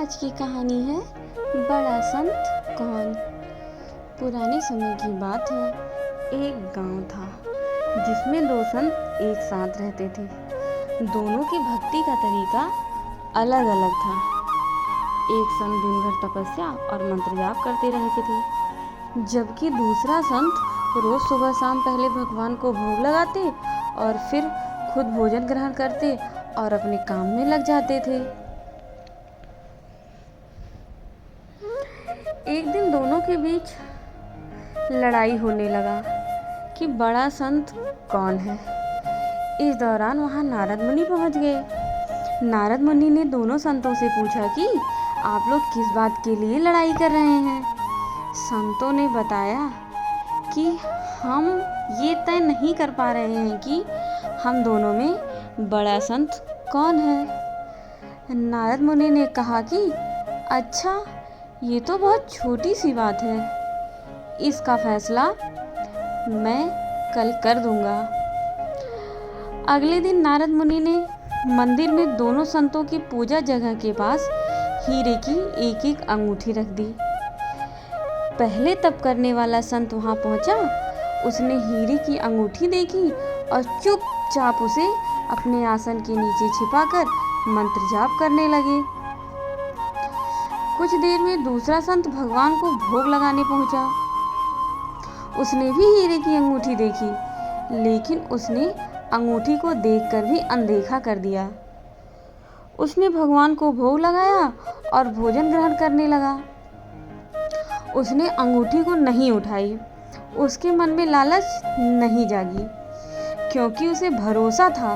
आज की कहानी है बड़ा संत कौन। पुराने समय की बात है। एक गांव था जिसमें दो संत एक साथ रहते थे। दोनों की भक्ति का तरीका अलग अलग था। एक संत दिन भर तपस्या और मंत्र जाप करते रहते थे, जबकि दूसरा संत रोज सुबह शाम पहले भगवान को भोग लगाते और फिर खुद भोजन ग्रहण करते और अपने काम में लग जाते थे। एक दिन दोनों के बीच लड़ाई होने लगा कि बड़ा संत कौन है। इस दौरान वहां नारद मुनि पहुंच गए। नारद मुनि ने दोनों संतों से पूछा कि आप लोग किस बात के लिए लड़ाई कर रहे हैं। संतों ने बताया कि हम ये तय नहीं कर पा रहे हैं कि हम दोनों में बड़ा संत कौन है। नारद मुनि ने कहा कि अच्छा, ये तो बहुत छोटी सी बात है, इसका फैसला मैं कल कर दूंगा। अगले दिन नारद मुनि ने मंदिर में दोनों संतों की पूजा जगह के पास हीरे की एक एक अंगूठी रख दी। पहले तप करने वाला संत वहां पहुंचा। उसने हीरे की अंगूठी देखी और चुपचाप उसे अपने आसन के नीचे छिपाकर मंत्र जाप करने लगे। कुछ देर में दूसरा संत भगवान को भोग लगाने पहुंचा। उसने भी हीरे की अंगूठी देखी, लेकिन उसने अंगूठी को देखकर भी अनदेखा कर दिया। उसने भगवान को भोग लगाया और भोजन ग्रहण करने लगा। उसने अंगूठी को नहीं उठाई। उसके मन में लालच नहीं जागी, क्योंकि उसे भरोसा था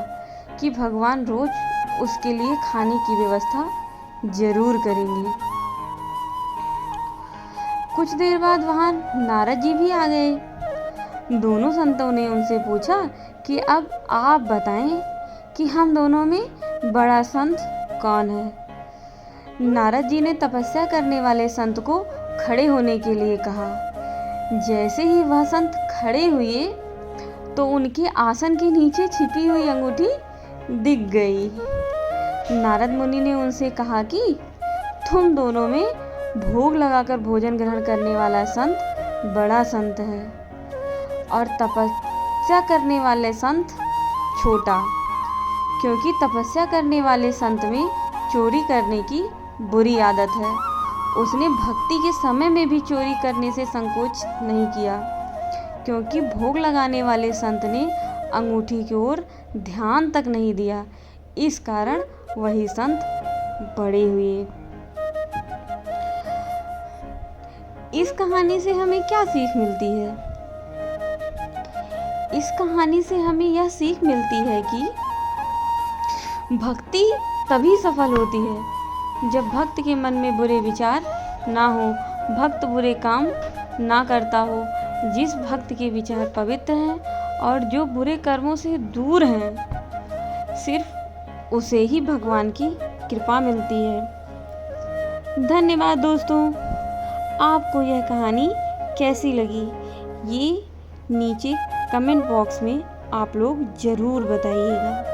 कि भगवान रोज उसके लिए खाने की व्यवस्था जरूर करेंगे। कुछ देर बाद वहां नारद जी भी आ गए। दोनों संतों ने उनसे पूछा कि अब आप बताएं कि हम दोनों में बड़ा संत कौन है। नारद जी ने तपस्या करने वाले संत को खड़े होने के लिए कहा। जैसे ही वह संत खड़े हुए तो उनके आसन के नीचे छिपी हुई अंगूठी दिख गई। नारद मुनि ने उनसे कहा कि तुम दोनों में भोग लगाकर भोजन ग्रहण करने वाला संत बड़ा संत है और तपस्या करने वाले संत छोटा, क्योंकि तपस्या करने वाले संत में चोरी करने की बुरी आदत है। उसने भक्ति के समय में भी चोरी करने से संकोच नहीं किया, क्योंकि भोग लगाने वाले संत ने अंगूठी की ओर ध्यान तक नहीं दिया। इस कारण वही संत बड़े हुए। इस कहानी से हमें क्या सीख मिलती है? इस कहानी से हमें यह सीख मिलती है कि भक्ति तभी सफल होती है जब भक्त के मन में बुरे विचार ना हो, भक्त बुरे काम ना करता हो। जिस भक्त के विचार पवित्र हैं और जो बुरे कर्मों से दूर हैं, सिर्फ उसे ही भगवान की कृपा मिलती है। धन्यवाद दोस्तों। आपको यह कहानी कैसी लगी, ये नीचे कमेंट बॉक्स में आप लोग ज़रूर बताइएगा।